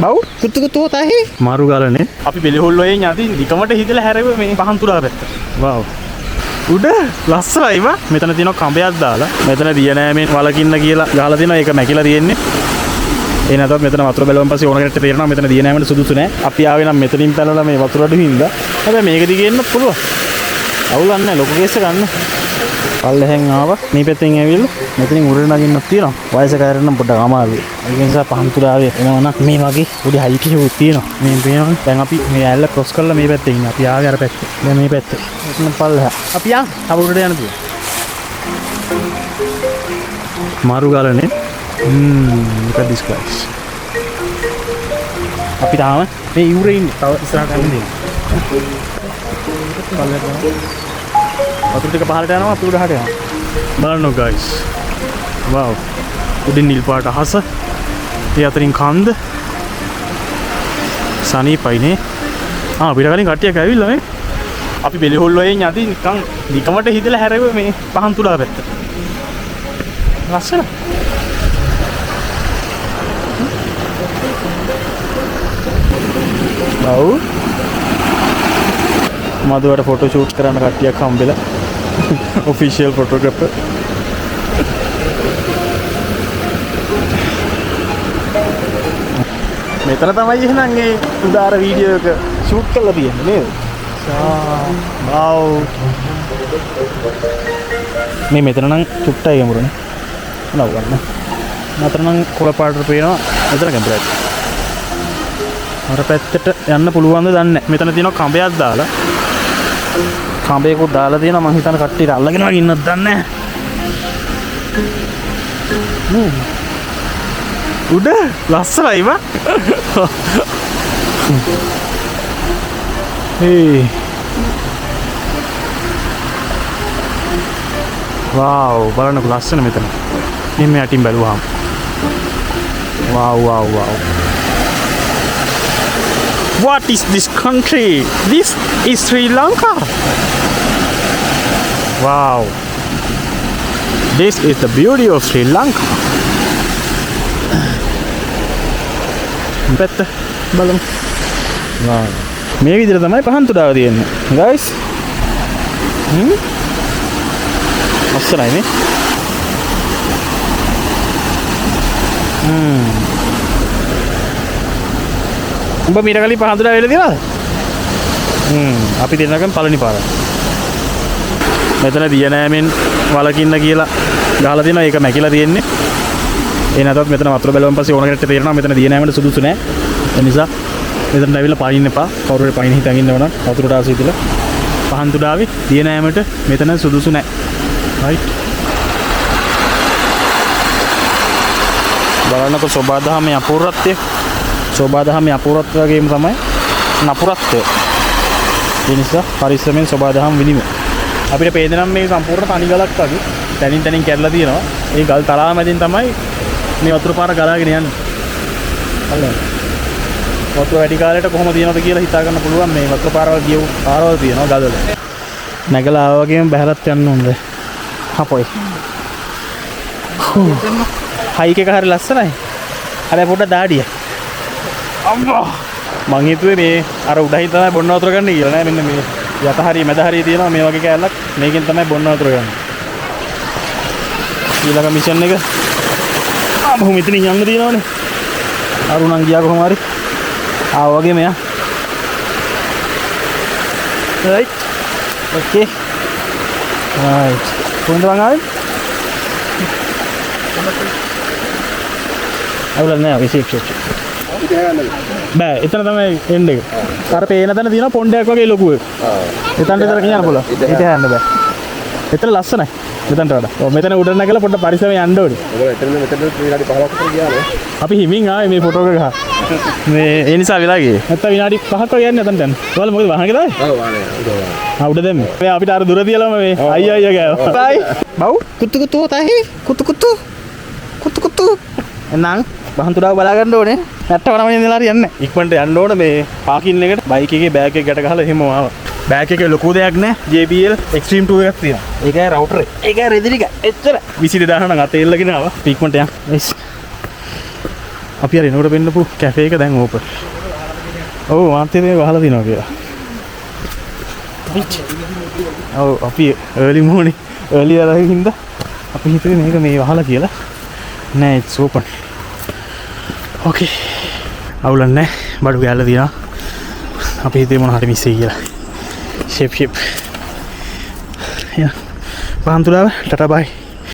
බව් කුතු होता है මාරු ගාලනේ අපි බෙලිහොල් වලින් යදී නිකමට හිතලා හැරෙව මේ පහන්තුරා පැත්ත වව් උඩ ලස්සනයි වා මෙතන තියෙන කඹයක් දාලා මෙතන දිය නෑමෙන් වලකින්න කියලා ගහලා තියෙනවා ඒක මැකිලා තියෙන්නේ ඒ නැතත් මෙතන වතුර බැලුවම පස්සේ ඕන කෙනෙක්ට තේරෙනවා මෙතන දිය නෑමෙන් සුදුසු නෑ අපි ආවේ නම් මෙතනින් පැනලා මේ වතුර අඩු හින්දා හැබැයි මේක දිගේ එන්න පුළුවන් අවුලක් නෑ ලොකු කේස් එකක් ගන්න පල්ලෙහෙන් ආවා මේ පැත්තෙන් ඇවිල්ලා මෙතනින් උඩට නගින්නත් තියෙනවා වයසක අයරනම් පොඩ්ඩක් අමාරුයි ඒ නිසා පහන්තුරාවේ එනවනම් මේ වගේ පොඩි හයිට් එකක් තියෙනවා මේ පේනවා දැන් අපි මේ ඇල්ල ක්‍රොස් කරලා මේ පැත්තේ ඉන්නේ අපි ආවේ අර පැත්තේ දැන් මේ පැත්තේ මෙතන පල්ලෙහ අපි යන් අපුඩට යන්න තියෙනවා මාරු ගාලනේ look at this guys අපි තාම මේ ඉවුරේ ඉන්නේ තව ඉස්සරහට යන්න දෙන්න පල්ලෙට වතුර ටික පහළට යනවා අපි උඩහට යනවා බලන්න guys wow උඩින් නිල් පාට අහස ඒ අතරින් කන්ද සනීපයිනේ අපිට කලින් කට්ටියක් ඇවිල්ලා මේ අපි බෙලිහොල් වලින් යදී නිකන් නිකමට හිතලා හැරෙව මේ පහන්තුරා පැත්ත ලස්සන wow මදුවට ෆොටෝ ෂූට් කරන්න කට්ටියක් හම්බෙලා ඔෆිෂියල් ෆොටෝග්‍රැෆර් මෙතන තමයි එහෙනම් ඒ උදාර වීඩියෝ එක ෂූට් කරලා තියෙන්නේ නේද? වව් මේ මෙතන නම් චුට්ටයි ගැඹුරුනේ නෝ ගන්න මතර නම් කොළ පාටට පේනවා මෙතන ගැඹුරයි අර පැත්තට යන්න පුළුවන්ද දන්නේ නැහැ මෙතන තියෙනවා කඹයක් දාලා කඹයකුත් දාලා තියෙනවා මං හිතන කට්ටියට අල්ලගෙන වගේ ඉන්නත් දන්නේ නැහැ උඩ ලස්සනයි වා hey wow බලන්නකො ලස්සන මෙතන මෙන්න යටින් බැලුවාම wow wow wow what is this country this is Sri Lanka wow this is the beauty of Sri Lanka පැත්ත බලමු wow මේ විදිහට තමයි පහන්තුරාව තියෙන්නේ guys ලස්සනයි නේ උඹ මීට කලින් පහන්තුරාව වෙලා තියෙනවද අපි දෙන්නකම් පළවෙනි පාර මෙතන දිය නෑමෙන් වලකින්න කියලා ගහලා තියෙනවා ඒක මැකිලා තියෙන්නේ ඒ නැතත් මෙතන වතුර බැලුවම පස්සේ ඕන කෙනෙක්ට තේරෙනවා මෙතන දිය නෑමෙන් සුදුසු නෑ ඒ නිසා මෙතනට ඇවිල්ලා පයින්න එපා කවුරු හරි පයින් හිටන් ඉන්නව නම් වතුරට ආසී තියලා පහන්තුරාවේ දිය නෑමට මෙතන සුදුසු නෑ right බලන්නකො සෝබාදහමේ අපූර්වත්වය සෝබාදහමේ අපූර්වත්වය වගේම තමයි නපුරත්වය ඒ නිසා පරිස්සමෙන් සෝබාදහම විනිම අපිට පේන්නේ නම් මේ සම්පූර්ණ තනි ගලක් වගේ තනින් තනින් කැඩලා තියෙනවා ඒ ගල් තලාව මැදින් තමයි මේ වතුර පාර ගලාගෙන යන්නේ හරිද වතුර වැඩි කාලයට කොහොම තියෙනවද කියලා හිතා ගන්න පුළුවන් මේ වතුර පාරවල් ගියු පාරවල් තියෙනවා ගල්වල නැගලා ආව වගේම බහැලත් යන්න ඕනේ හපොයි හයික් එක හරිය ලස්සනයි හැබැයි පොඩ්ඩක් දාඩිය අම්මා මං හිතුවේ මේ අර උඩහින් තමයි බොන්න වතුර ගන්න කියලා නෑ මෙන්න මේ යට හරිය මැද හරිය තියෙනවා මේ වගේ කෑල්ලක් මේකෙන් තමයි බොන්න වතුර ගන්න ඊළඟ මිෂන් එක බොහොම ඉතින් යන්න තියෙනවනේ අරුණන් ගියා කොහොම හරි ආව වගේ මෙයා right okay right කොහෙන්ද මං ආවේ අවුල නෑ ඔය ෂේප් බෑ එතන තමයි එන්න එක අර පේන තැන තියෙනවා පොණ්ඩයක් වගේ ලොකු එක එතනට විතර කියන්න පුළුවන් ඊට යන්න බෑ එතන ලස්සනයි මෙතනට වඩා ඔව් මෙතන උඩ නැගලා පොඩ්ඩක් පරිස්සමෙන් යන්න ඕනේ ඔය එතන විනාඩි 15ක් විතර ගියානේ අපි හිමින් ආවේ මේ ෆොටෝ එක ගහ මේ ඒ නිසා වෙලා ගියේ නැත්තම් විනාඩි 5ක් වගේ යන්නේ එතනට යන්න ඔයාලා මොකද වහනක දාන්නේ ඔව් වානේ උඩ දැම්මේ මේ අපිට අර දුර තියලාම මේ අයියා ගෑවා බයි බව් කුතු කුතු තහේ කුතු කුතු කුතු කුතු එනං පහන්තුරාව බලා ගන්න ඕනේ නැට්ටම නම් ඉඳලා හරියන්නේ නැහැ ඉක්මනට යන්න ඕනේ මේ පාකින් එකට බයික් එකේ බෑග් එක ගැට ගහලා එහෙම ආවා බෑග් එකේ ලොකු දෙයක් නැහැ JBL Extreme 2 එකක් තියෙනවා ඒකයි රවුටර් එක ඒකයි රෙදිරික එච්චර 22000 නම් අතේ එල්ලගෙන ආවා ඉක්මනට යන්න අපි අර එනකොට පෙන්නපු කැෆේ එක දැන් ඕපන්. ඔව් මාත් මේ වහලා දිනවා කියලා. ඔව් අපි early morning early arrival හින්දා අපි හිතුවේ මේක මේ වහලා කියලා. නෑ it's open. okay. අවුලක් නෑ. බඩු ගෑල්ල දිනවා. අපි හිතුවේ මොන හරි මිස් වෙයි කියලා. ෂිප්. යා. වහන්තුලාව ටටා බයි.